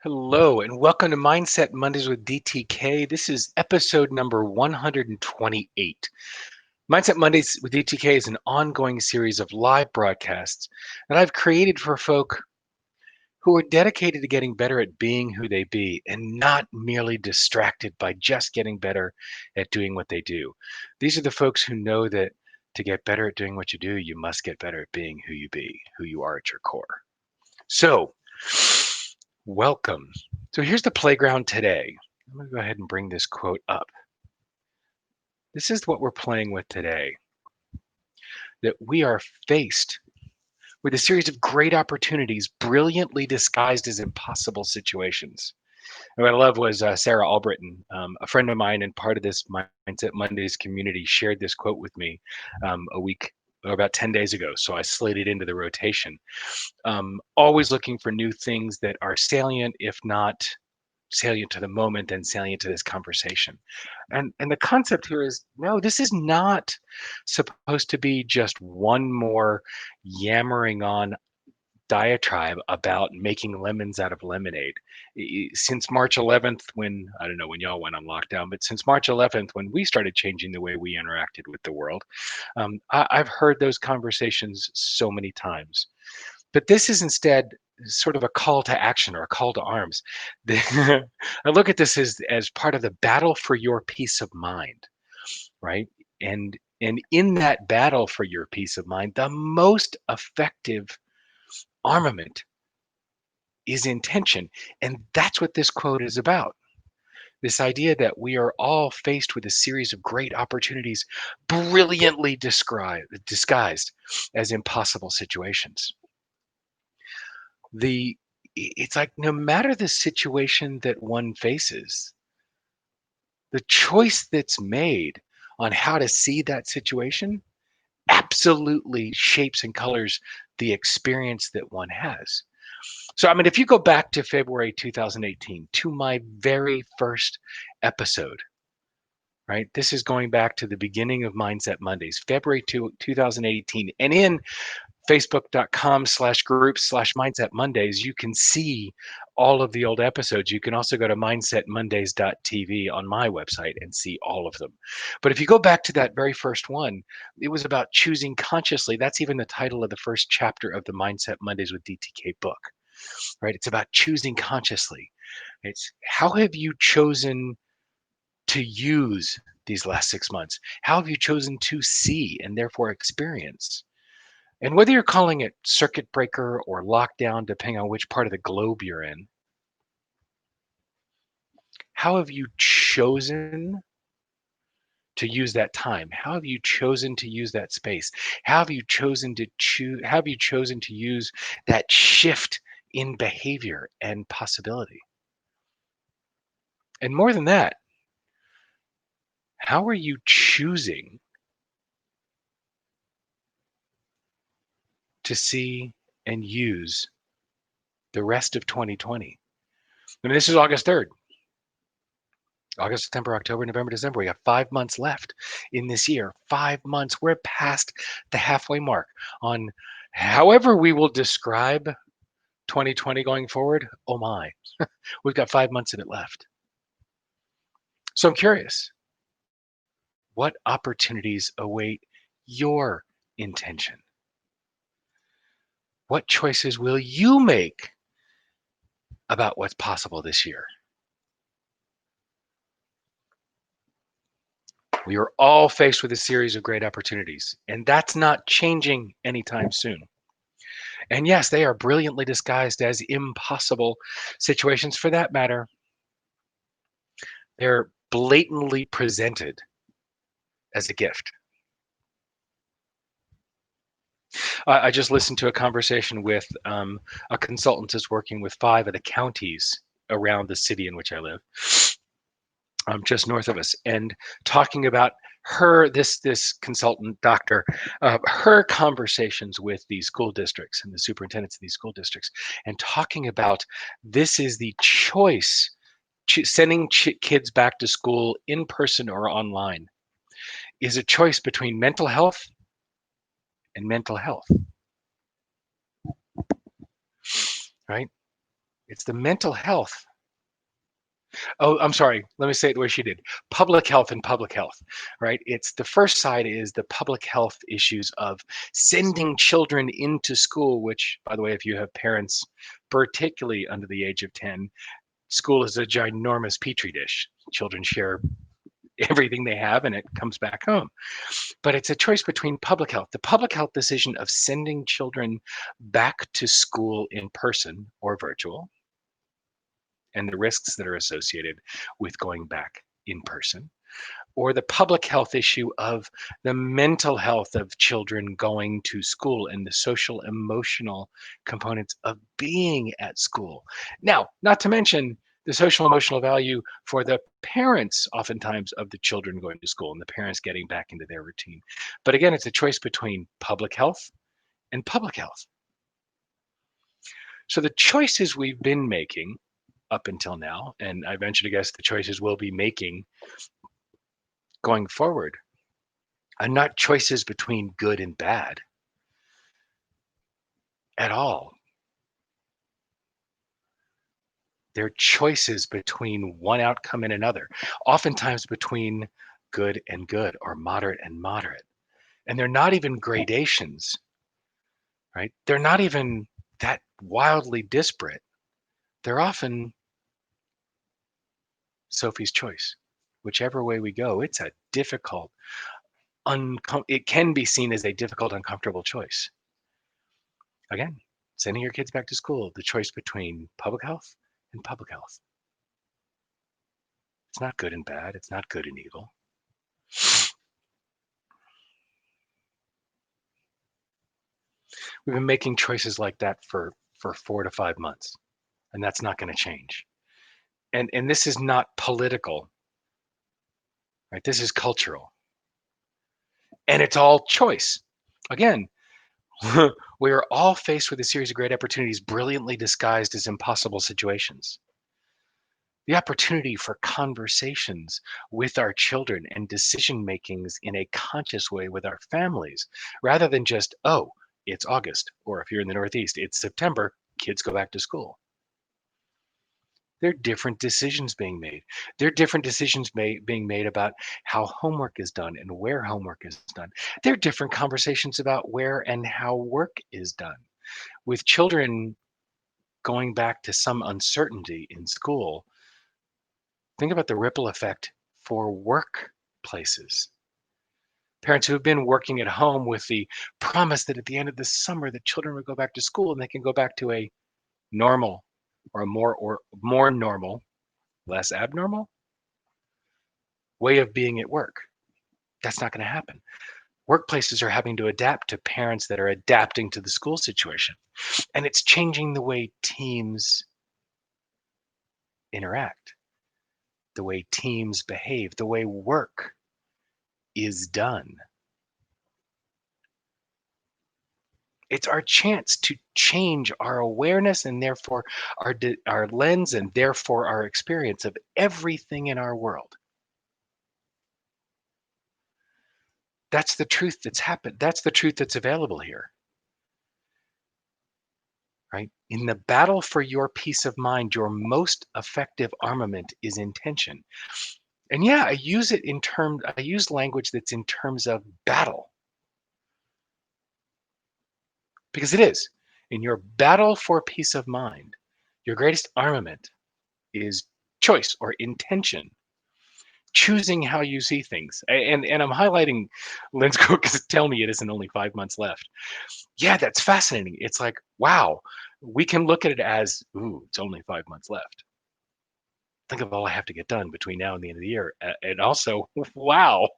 Hello, and welcome to Mindset Mondays with DTK. This is episode number 128. Mindset Mondays with DTK is an ongoing series of live broadcasts that I've created for folk who are dedicated to getting better at being who they be and not merely distracted by just getting better at doing what they do. These are the folks who know that to get better at doing what you do, you must get better at being who you be, who you are at your core. So, welcome. So here's the playground today. I'm going to go ahead and bring this quote up. This is what we're playing with today, that we are faced with a series of great opportunities brilliantly disguised as impossible situations. And what I love was Sarah Albritton, a friend of mine and part of this Mindset Mondays community, shared this quote with me a week or about 10 days ago. So I slid it into the rotation. Always looking for new things that are salient, if not salient to the moment and salient to this conversation. And the concept here is no, this is not supposed to be just one more yammering on diatribe about making lemons out of lemonade. Since March 11th, when I don't know when y'all went on lockdown, but since March 11th, when we started changing the way we interacted with the world, I've heard those conversations so many times. But this is instead sort of a call to action or a call to arms. I look at this as part of the battle for your peace of mind, right? And in that battle for your peace of mind, the most effective armament is intention. And that's what this quote is about. This idea that we are all faced with a series of great opportunities brilliantly disguised as impossible situations. It's like no matter the situation that one faces, the choice that's made on how to see that situation absolutely shapes and colors the experience that one has. So, I mean, if you go back to February 2018, to my very first episode, right? This is going back to the beginning of Mindset Mondays, February 2018. And in facebook.com/groups/mindset Mondays, you can see all of the old episodes. You can also go to mindsetmondays.tv on my website and see all of them. But if you go back to that very first one, it was about choosing consciously. That's even the title of the first chapter of the Mindset Mondays with DTK book, right? It's about choosing consciously. It's how have you chosen to use these last 6 months? How have you chosen to see and therefore experience? And whether you're calling it circuit breaker or lockdown, depending on which part of the globe you're in, how have you chosen to use that time? How have you chosen to use that space? How have you chosen to choose? How have you chosen to use that shift in behavior and possibility? And more than that, how are you choosing to see and use the rest of 2020? I mean, this is August 3rd. August, September, October, November, December. We have 5 months left in this year. 5 months. We're past the halfway mark on however we will describe 2020 going forward. Oh my, we've got 5 months of it left. So I'm curious, what opportunities await your intention? What choices will you make about what's possible this year? We are all faced with a series of great opportunities, and that's not changing anytime soon. And yes, they are brilliantly disguised as impossible situations. For that matter, they're blatantly presented as a gift. I just listened to a conversation with a consultant who's working with 5 of the counties around the city in which I live, just north of us, and talking about this consultant doctor, her conversations with these school districts and the superintendents of these school districts, and talking about this is the choice, sending kids back to school in person or online is a choice between mental health and mental health, right? It's the mental health. Oh, I'm sorry. Let me say it the way she did. Public health and public health, right? It's the first side is the public health issues of sending children into school, which, by the way, if you have parents, particularly under the age of 10, school is a ginormous petri dish. Children share everything they have and it comes back home. But it's a choice between public health, the public health decision of sending children back to school in person or virtual, and the risks that are associated with going back in person, or the public health issue of the mental health of children going to school and the social emotional components of being at school. Now, not to mention the social emotional value for the parents, oftentimes, of the children going to school and the parents getting back into their routine. But again, it's a choice between public health and public health. So the choices we've been making up until now, and I venture to guess the choices we'll be making going forward, are not choices between good and bad at all. They're choices between one outcome and another, oftentimes between good and good or moderate and moderate. And they're not even gradations, right? They're not even that wildly disparate. They're often Sophie's choice. Whichever way we go, it's a difficult, it can be seen as a difficult, uncomfortable choice. Again, sending your kids back to school, the choice between public health and public health. It's not good and bad. It's not good and evil. We've been making choices like that for 4 to 5 months, and that's not going to change. And this is not political, right? This is cultural, and it's all choice. Again, we are all faced with a series of great opportunities, brilliantly disguised as impossible situations. The opportunity for conversations with our children and decision makings in a conscious way with our families, rather than just, oh, it's August, or if you're in the Northeast, it's September, kids go back to school. There are different decisions being made. There are different decisions being made about how homework is done and where homework is done. There are different conversations about where and how work is done. With children going back to some uncertainty in school, think about the ripple effect for workplaces. Parents who have been working at home with the promise that at the end of the summer the children would go back to school and they can go back to a normal or more normal, less abnormal way of being at work. That's not going to happen. Workplaces are having to adapt to parents that are adapting to the school situation. And it's changing the way teams interact, the way teams behave, the way work is done. It's our chance to change our awareness and therefore our lens and therefore our experience of everything in our world. That's the truth that's happened. That's the truth that's available here. Right? In the battle for your peace of mind, your most effective armament is intention. And yeah, I use language that's in terms of battle because it is. In your battle for peace of mind, your greatest armament is choice or intention, choosing how you see things. And I'm highlighting Lynn's quote because tell me it isn't only 5 months left. Yeah, that's fascinating. It's like, wow, we can look at it as, ooh, it's only 5 months left. Think of all I have to get done between now and the end of the year. And also, wow,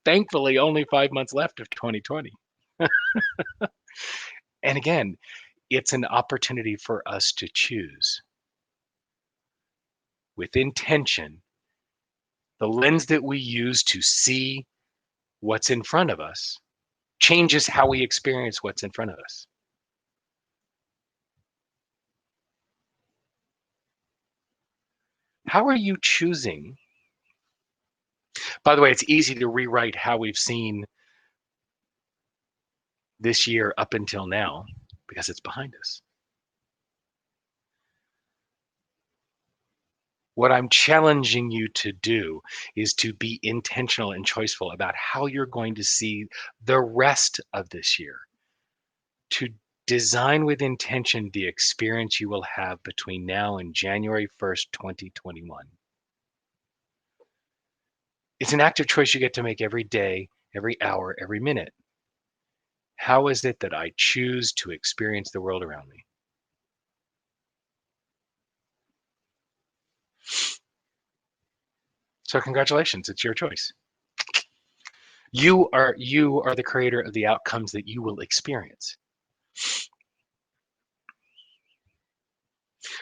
thankfully, only 5 months left of 2020. And again, it's an opportunity for us to choose with intention the lens that we use to see what's in front of us changes how we experience what's in front of us. How are you choosing? By the way, it's easy to rewrite how we've seen this year up until now because it's behind us. What I'm challenging you to do is to be intentional and choiceful about how you're going to see the rest of this year, to design with intention the experience you will have between now and January 1st, 2021. It's an active choice you get to make every day, every hour, every minute. How is it that I choose to experience the world around me? So congratulations, it's your choice. You are the creator of the outcomes that you will experience.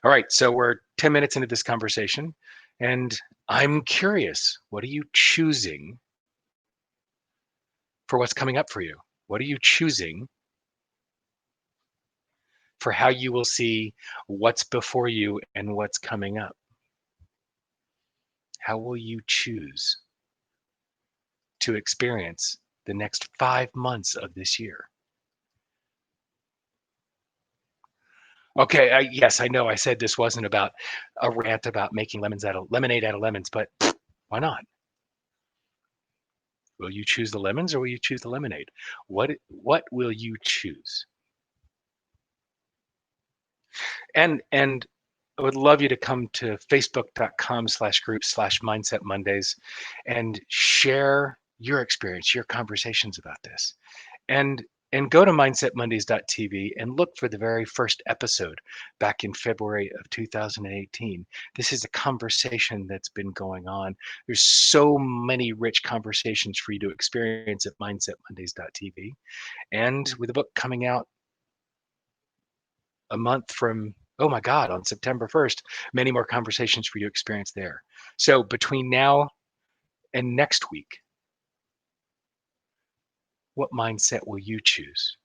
All right, so we're 10 minutes into this conversation, and I'm curious, what are you choosing for what's coming up for you? What are you choosing for how you will see what's before you and what's coming up? How will you choose to experience the next 5 months of this year? Okay, yes, I know I said this wasn't about a rant about making lemonade out of lemons, but why not? Will you choose the lemons or will you choose the lemonade? What will you choose? And I would love you to come to facebook.com/group/mindset Mondays and share your experience, your conversations about this. And and go to mindsetmondays.tv and look for the very first episode back in February of 2018. This is a conversation that's been going on. There's so many rich conversations for you to experience at mindsetmondays.tv. And with the book coming out a month from, oh my God, on September 1st, many more conversations for you to experience there. So between now and next week, what mindset will you choose?